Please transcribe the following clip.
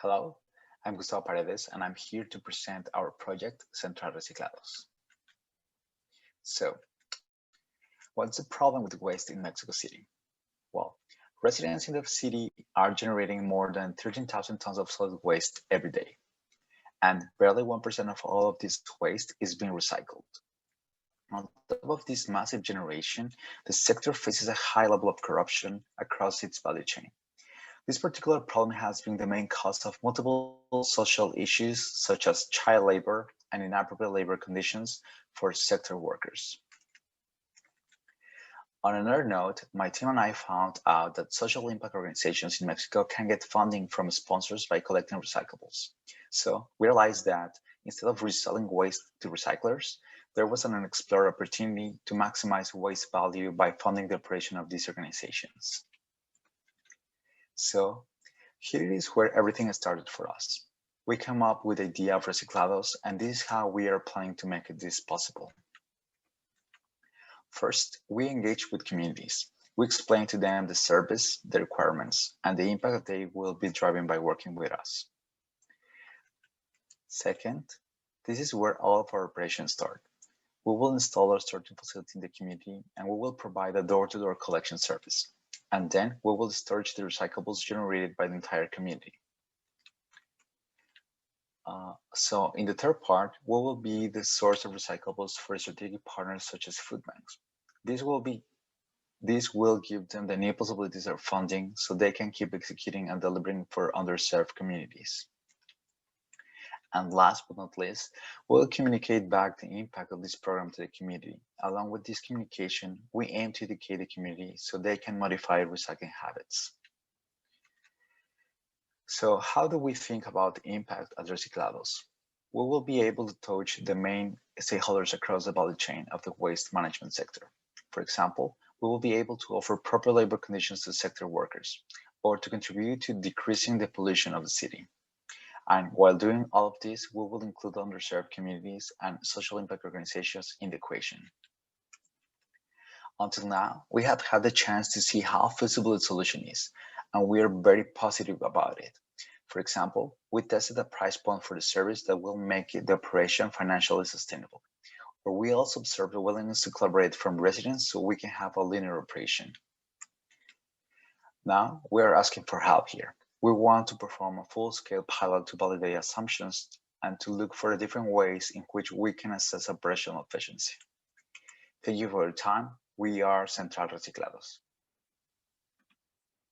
Hello, I'm Gustavo Paredes, and I'm here to present our project, Central RECICLA2. So, what's the problem with waste in Mexico City? Well, residents in the city are generating more than 13,000 tons of solid waste every day, and barely 1% of all of this waste is being recycled. On top of this massive generation, the sector faces a high level of corruption across its value chain. This particular problem has been the main cause of multiple social issues such as child labor and inappropriate labor conditions for sector workers. On another note, my team and I found out that social impact organizations in Mexico can get funding from sponsors by collecting recyclables. So we realized that instead of reselling waste to recyclers, there was an unexplored opportunity to maximize waste value by funding the operation of these organizations. So here is where everything started for us. We came up with the idea of RECICLA2, and this is how we are planning to make this possible. First, we engage with communities. We explain to them the service, the requirements, and the impact that they will be driving by working with us. Second, this is where all of our operations start. We will install our sorting facility in the community, and we will provide a door-to-door collection service. And then we will storage the recyclables generated by the entire community. So in the third part, we will be the source of recyclables for strategic partners such as food banks. This will give them the new possibilities of funding so they can keep executing and delivering for underserved communities. And last but not least, we'll communicate back the impact of this program to the community. Along with this communication, we aim to educate the community so they can modify recycling habits. So how do we think about the impact at RECICLA2? We will be able to touch the main stakeholders across the value chain of the waste management sector. For example, we will be able to offer proper labor conditions to sector workers, or to contribute to decreasing the pollution of the city. And while doing all of this, we will include underserved communities and social impact organizations in the equation. Until now, we have had the chance to see how feasible the solution is, and we are very positive about it. For example, we tested a price point for the service that will make the operation financially sustainable. Or we also observed a willingness to collaborate from residents so we can have a linear operation. Now, we are asking for help here. We want to perform a full-scale pilot to validate assumptions and to look for the different ways in which we can assess operational efficiency. Thank you for your time. We are Central RECICLA2.